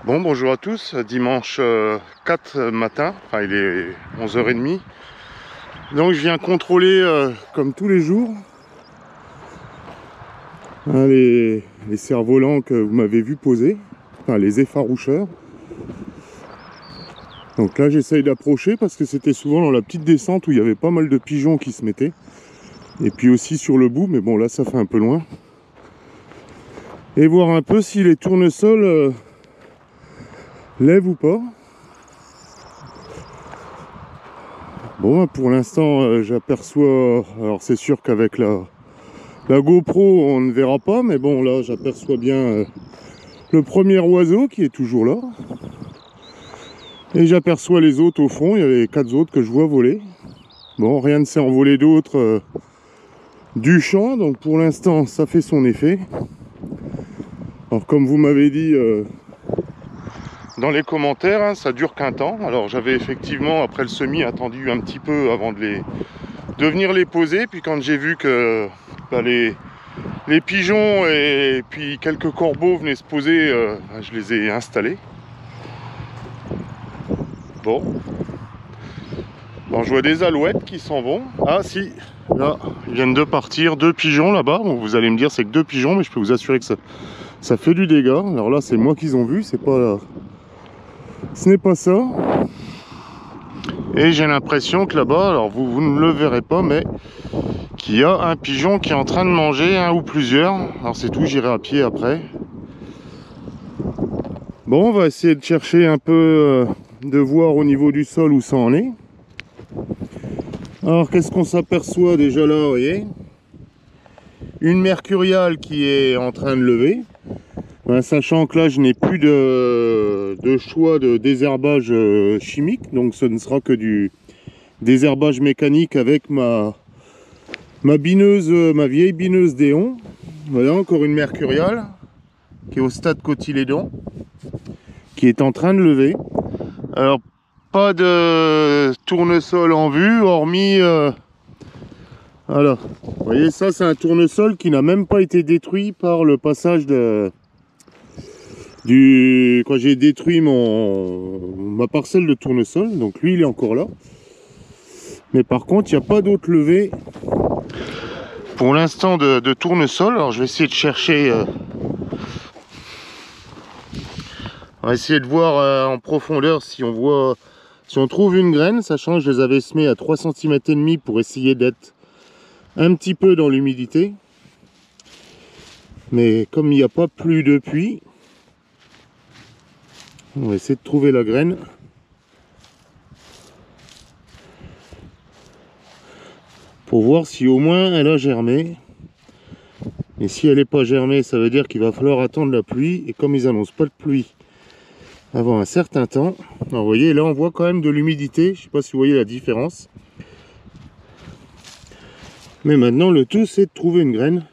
Bon, bonjour à tous, dimanche 4 matin, enfin il est 11h30. Donc je viens contrôler comme tous les jours hein, les cerfs-volants que vous m'avez vu poser, enfin les effaroucheurs. Donc là j'essaye d'approcher parce que c'était souvent dans la petite descente où il y avait pas mal de pigeons qui se mettaient. Et puis aussi sur le bout, mais bon là ça fait un peu loin. Et voir un peu si les tournesols lèvent ou pas. Bon, pour l'instant, j'aperçois... Alors, c'est sûr qu'avec la GoPro, on ne verra pas. Mais bon, là, j'aperçois bien le premier oiseau qui est toujours là. Et j'aperçois les autres au fond. Il y a les 4 autres que je vois voler. Bon, rien ne s'est envolé d'autre du champ. Donc, pour l'instant, ça fait son effet. Alors, comme vous m'avez dit... dans les commentaires, hein, ça dure qu'un temps. Alors j'avais effectivement, après le semis, attendu un petit peu avant de venir les poser. Puis quand j'ai vu que les pigeons et puis quelques corbeaux venaient se poser, je les ai installés. Bon. Alors je vois des alouettes qui s'en vont. Ah si, là, ils viennent de partir. 2 pigeons là-bas. Bon, vous allez me dire c'est que 2 pigeons, mais je peux vous assurer que ça fait du dégât. Alors là, c'est moi qu'ils ont vu, c'est pas... Ce n'est pas ça. Et j'ai l'impression que là-bas, alors vous ne le verrez pas, mais qu'il y a un pigeon qui est en train de manger, un ou plusieurs. Alors c'est tout, j'irai à pied après. Bon, on va essayer de chercher un peu, de voir au niveau du sol où ça en est. Alors qu'est-ce qu'on s'aperçoit déjà là, vous voyez? Une mercuriale qui est en train de lever. Ben, sachant que là je n'ai plus de choix de désherbage chimique, donc ce ne sera que du désherbage mécanique avec ma bineuse, ma vieille bineuse Déon. Voilà encore une mercuriale qui est au stade cotylédon, qui est en train de lever. Alors pas de tournesol en vue, hormis voilà, vous voyez, ça c'est un tournesol qui n'a même pas été détruit par le passage quand j'ai détruit ma parcelle de tournesol. Donc lui il est encore là, mais par contre il n'y a pas d'autre levée pour l'instant de tournesol. Alors je vais essayer de chercher, on va essayer de voir en profondeur si on trouve une graine, sachant que je les avais semés à 3 cm et demi pour essayer d'être un petit peu dans l'humidité, mais comme il n'y a pas plu depuis, on va essayer de trouver la graine. Pour voir si au moins elle a germé. Et si elle n'est pas germée, ça veut dire qu'il va falloir attendre la pluie. Et comme ils annoncent pas de pluie avant un certain temps, alors vous voyez là on voit quand même de l'humidité. Je sais pas si vous voyez la différence. Mais maintenant le tout c'est de trouver une graine.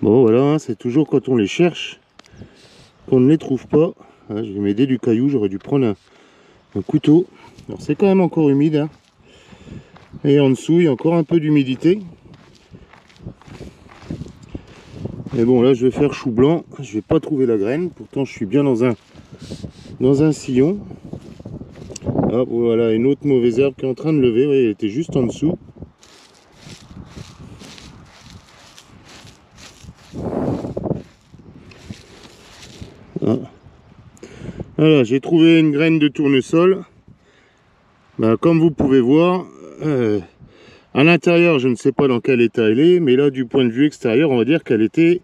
Bon voilà, hein, c'est toujours quand on les cherche qu'on ne les trouve pas. Ah, je vais m'aider du caillou, j'aurais dû prendre un couteau. Alors c'est quand même encore humide, hein. Et en dessous il y a encore un peu d'humidité. Mais bon là je vais faire chou blanc, je vais pas trouver la graine, pourtant je suis bien dans un sillon. Hop, voilà une autre mauvaise herbe qui est en train de lever, vous voyez, elle était juste en dessous. Voilà, j'ai trouvé une graine de tournesol. Ben, comme vous pouvez voir, à l'intérieur, je ne sais pas dans quel état elle est, mais là, du point de vue extérieur, on va dire qu'elle était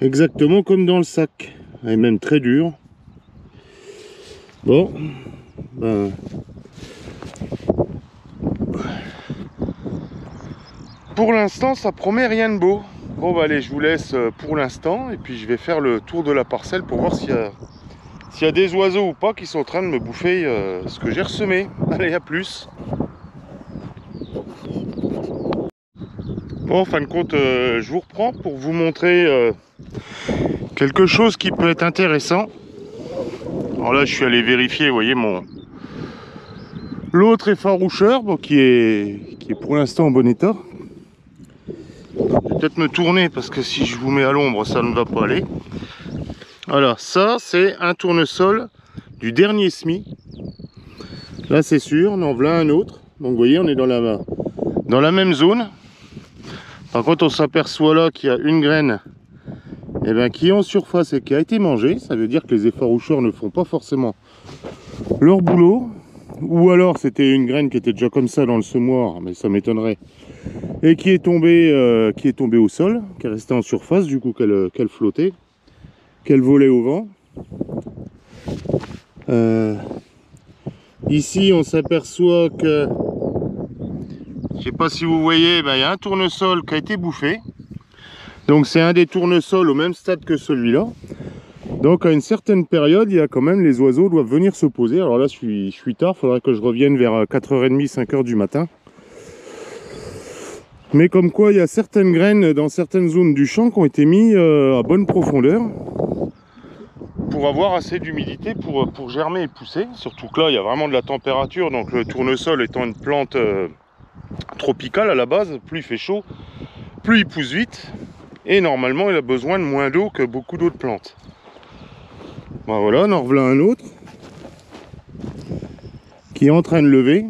exactement comme dans le sac. Elle est même très dure. Bon, ben, pour l'instant, ça promet rien de beau. Bon, bah, allez, je vous laisse pour l'instant, et puis je vais faire le tour de la parcelle pour voir s'il y a des oiseaux ou pas qui sont en train de me bouffer ce que j'ai ressemé. Allez, à plus. Bon, en fin de compte, je vous reprends pour vous montrer quelque chose qui peut être intéressant. Alors là, je suis allé vérifier, vous voyez, L'autre effaroucheur, bon, qui est pour l'instant en bon état. Je vais peut-être me tourner parce que si je vous mets à l'ombre, ça ne va pas aller. Voilà, ça c'est un tournesol du dernier semis. Là c'est sûr, on en voilà un autre. Donc vous voyez, on est dans la même zone. Par contre, on s'aperçoit là qu'il y a une graine qui est en surface et qui a été mangée. Ça veut dire que les effaroucheurs ne font pas forcément leur boulot. Ou alors c'était une graine qui était déjà comme ça dans le semoir, mais ça m'étonnerait. Et qui est tombée au sol, qui est restée en surface, du coup qu'elle flottait, qu'elle volait au vent. Ici on s'aperçoit que, je sais pas si vous voyez, il y a un tournesol qui a été bouffé. Donc c'est un des tournesols au même stade que celui-là. Donc à une certaine période, il y a quand même, les oiseaux doivent venir se poser. Alors là je suis tard, il faudrait que je revienne vers 4h30, 5h du matin. Mais comme quoi, il y a certaines graines dans certaines zones du champ qui ont été mises à bonne profondeur pour avoir assez d'humidité pour germer et pousser. Surtout que là, il y a vraiment de la température. Donc le tournesol étant une plante tropicale à la base, plus il fait chaud, plus il pousse vite. Et normalement, il a besoin de moins d'eau que beaucoup d'autres plantes. Ben voilà, on en revoilà un autre qui est en train de lever.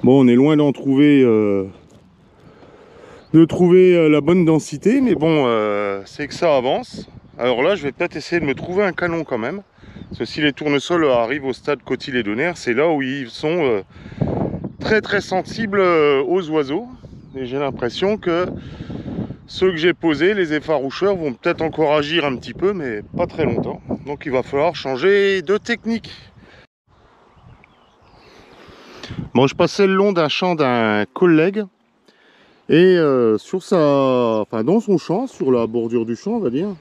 Bon, on est loin d'en trouver, la bonne densité, mais bon, c'est que ça avance. Alors là, je vais peut-être essayer de me trouver un canon quand même. Parce que si les tournesols arrivent au stade cotylédonaire, c'est là où ils sont très très sensibles aux oiseaux. Et j'ai l'impression que ceux que j'ai posés, les effaroucheurs, vont peut-être encore agir un petit peu, mais pas très longtemps. Donc il va falloir changer de technique. Bon, je passais le long d'un champ d'un collègue et dans son champ, sur la bordure du champ, on va dire,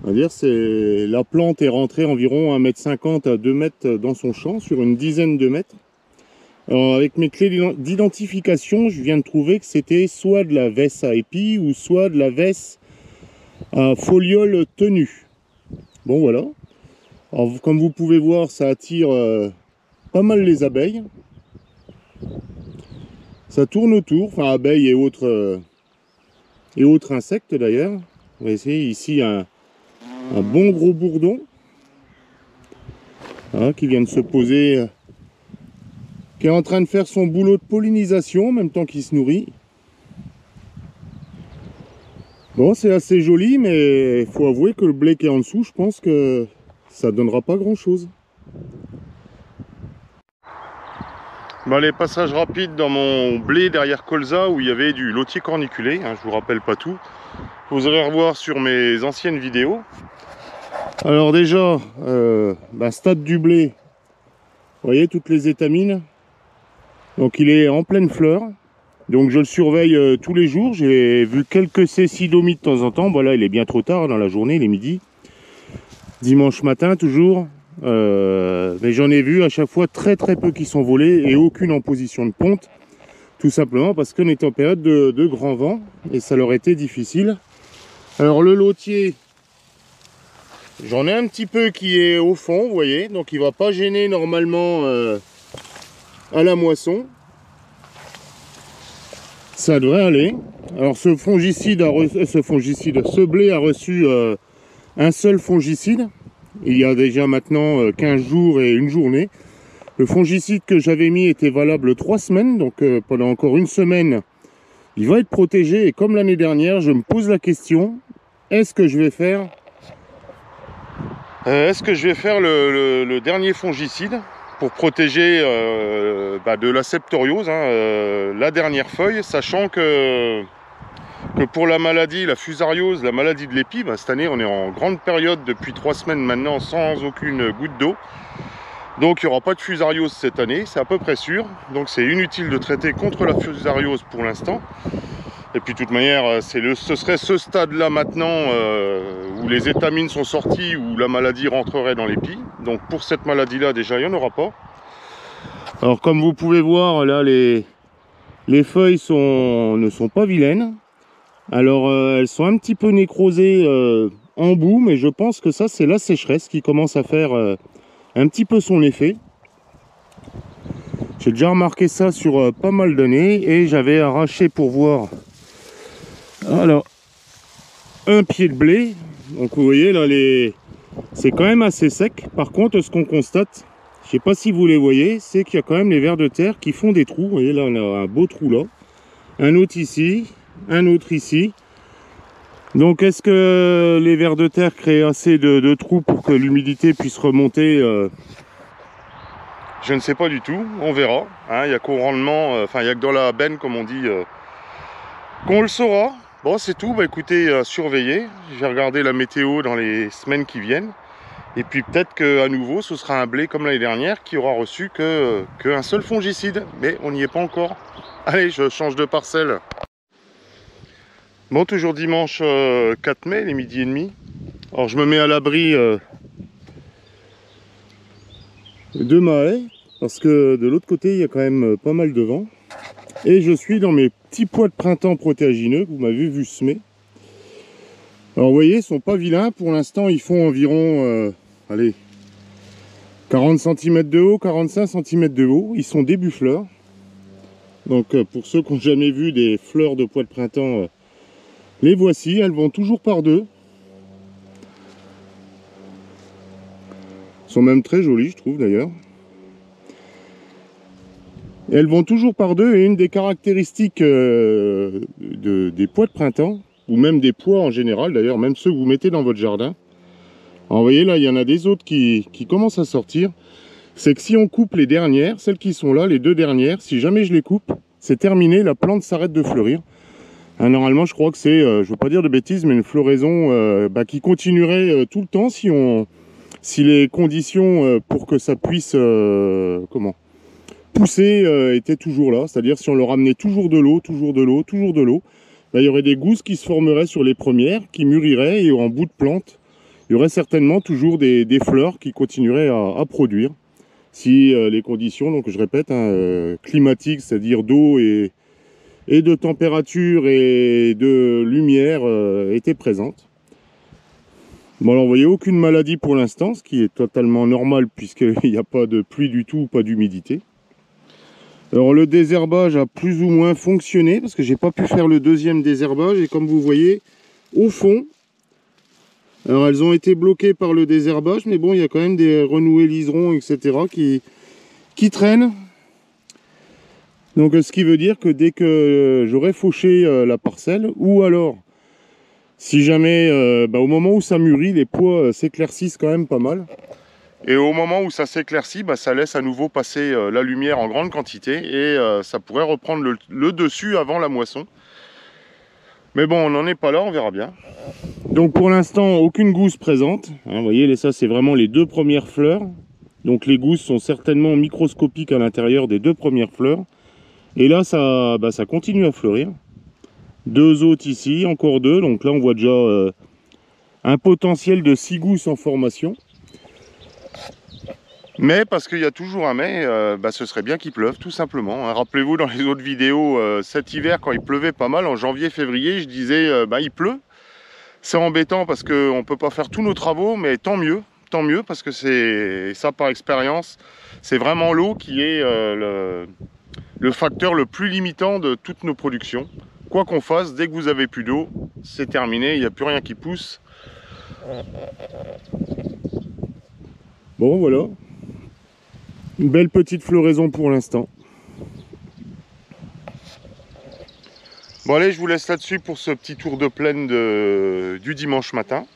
la plante est rentrée environ 1,50 m à 2 mètres dans son champ, sur une dizaine de mètres. Alors, avec mes clés d'identification, je viens de trouver que c'était soit de la vesse à épis ou soit de la vesse à foliole tenue. Bon, voilà. Alors, comme vous pouvez voir, ça attire pas mal les abeilles. Ça tourne autour, enfin abeilles et autres insectes d'ailleurs. Vous voyez ici un bon gros bourdon qui vient de se poser, qui est en train de faire son boulot de pollinisation en même temps qu'il se nourrit. Bon, c'est assez joli, mais il faut avouer que le blé qui est en dessous, je pense que ça donnera pas grand chose. Les passages rapides dans mon blé derrière colza où il y avait du lotier corniculé, je vous rappelle pas tout, vous irez revoir sur mes anciennes vidéos. Alors déjà, stade du blé, vous voyez toutes les étamines, donc il est en pleine fleur, donc je le surveille tous les jours. J'ai vu quelques cécidomies de temps en temps. Voilà, il est bien trop tard dans la journée, il est midi, dimanche matin toujours. Mais j'en ai vu à chaque fois très peu qui sont volés et aucune en position de ponte, tout simplement parce qu'on était en période de grand vent et ça leur était difficile. Alors le lotier, j'en ai un petit peu qui est au fond, vous voyez, donc il va pas gêner normalement à la moisson. Ça devrait aller. Alors ce blé a reçu un seul fongicide il y a déjà maintenant 15 jours et une journée. Le fongicide que j'avais mis était valable 3 semaines, donc pendant encore une semaine il va être protégé. Et comme l'année dernière, je me pose la question, est-ce que je vais faire le dernier fongicide pour protéger de la septoriose, la dernière feuille, sachant que pour la maladie, la fusariose, la maladie de l'épi, cette année on est en grande période depuis 3 semaines maintenant sans aucune goutte d'eau. Donc il n'y aura pas de fusariose cette année, c'est à peu près sûr. Donc c'est inutile de traiter contre la fusariose pour l'instant. Et puis de toute manière, ce serait ce stade-là maintenant où les étamines sont sorties, où la maladie rentrerait dans l'épi. Donc pour cette maladie-là, déjà, il n'y en aura pas. Alors comme vous pouvez voir, là, les feuilles ne sont pas vilaines. Alors elles sont un petit peu nécrosées en bout, mais je pense que ça c'est la sécheresse qui commence à faire un petit peu son effet. J'ai déjà remarqué ça sur pas mal d'années et j'avais arraché pour voir alors un pied de blé. Donc vous voyez là, c'est quand même assez sec. Par contre, ce qu'on constate, je sais pas si vous les voyez, c'est qu'il y a quand même les vers de terre qui font des trous. Vous voyez là, on a un beau trou là, un autre ici, un autre ici. Donc est-ce que les vers de terre créent assez de trous pour que l'humidité puisse remonter? Je ne sais pas du tout, on verra. Il n'y a qu'au rendement, enfin il n'y a que dans la benne comme on dit, qu'on le saura. Bon c'est tout, bah écoutez, surveillez. J'ai regardé la météo dans les semaines qui viennent. Et puis peut-être qu'à nouveau ce sera un blé comme l'année dernière qui aura reçu qu'un seul fongicide. Mais on n'y est pas encore. Allez, je change de parcelle. Bon, toujours dimanche 4 mai, les midi et demi. Alors je me mets à l'abri de ma haie, parce que de l'autre côté il y a quand même pas mal de vent. Et je suis dans mes petits pois de printemps protéagineux que vous m'avez vu semer. Alors vous voyez, ils sont pas vilains. Pour l'instant ils font environ allez, 40 cm de haut, 45 cm de haut. Ils sont début fleurs. Donc pour ceux qui n'ont jamais vu des fleurs de pois de printemps, les voici, elles vont toujours par deux. Elles sont même très jolies, je trouve d'ailleurs. Elles vont toujours par deux, et une des caractéristiques des pois de printemps, ou même des pois en général d'ailleurs, même ceux que vous mettez dans votre jardin. Alors vous voyez là, il y en a des autres qui commencent à sortir. C'est que si on coupe les dernières, celles qui sont là, les deux dernières, si jamais je les coupe, c'est terminé, la plante s'arrête de fleurir. Normalement, je crois que c'est, je ne veux pas dire de bêtises, mais une floraison qui continuerait tout le temps si les conditions pour que ça puisse pousser étaient toujours là. C'est-à-dire si on leur amenait toujours de l'eau, toujours de l'eau, toujours de l'eau, il y aurait des gousses qui se formeraient sur les premières, qui mûriraient, et en bout de plante, il y aurait certainement toujours des fleurs qui continueraient à produire. Si les conditions, donc je répète, climatiques, c'est-à-dire d'eau et de température et de lumière étaient présentes. Bon alors vous voyez, aucune maladie pour l'instant, ce qui est totalement normal puisqu'il n'y a pas de pluie du tout, pas d'humidité. Alors le désherbage a plus ou moins fonctionné parce que j'ai pas pu faire le deuxième désherbage, et comme vous voyez au fond, alors elles ont été bloquées par le désherbage, mais bon il y a quand même des renoués liserons etc qui traînent. Donc ce qui veut dire que dès que j'aurai fauché la parcelle, ou alors si jamais au moment où ça mûrit, les pois s'éclaircissent quand même pas mal. Et au moment où ça s'éclaircit, ça laisse à nouveau passer la lumière en grande quantité, et ça pourrait reprendre le dessus avant la moisson. Mais bon, on n'en est pas là, on verra bien. Donc pour l'instant, aucune gousse présente. Vous voyez, ça c'est vraiment les deux premières fleurs. Donc les gousses sont certainement microscopiques à l'intérieur des deux premières fleurs. Et là, ça continue à fleurir. Deux autres ici, encore deux. Donc là, on voit déjà un potentiel de 6 gousses en formation. Mais parce qu'il y a toujours un mais, ce serait bien qu'il pleuve, tout simplement. Rappelez-vous, dans les autres vidéos, cet hiver, quand il pleuvait pas mal, en janvier, février, je disais, il pleut. C'est embêtant parce qu'on ne peut pas faire tous nos travaux, mais tant mieux, parce que c'est ça, par expérience, c'est vraiment l'eau qui est le facteur le plus limitant de toutes nos productions. Quoi qu'on fasse, dès que vous avez plus d'eau, c'est terminé, il n'y a plus rien qui pousse. Bon, voilà. Une belle petite floraison pour l'instant. Bon allez, je vous laisse là-dessus pour ce petit tour de plaine du dimanche matin.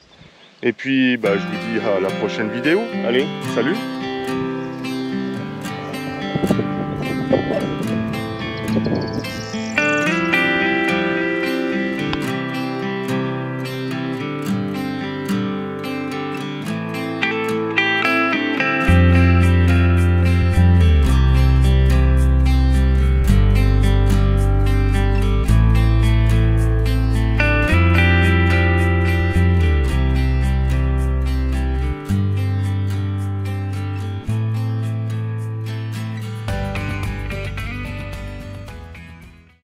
Et puis, je vous dis à la prochaine vidéo. Allez, salut!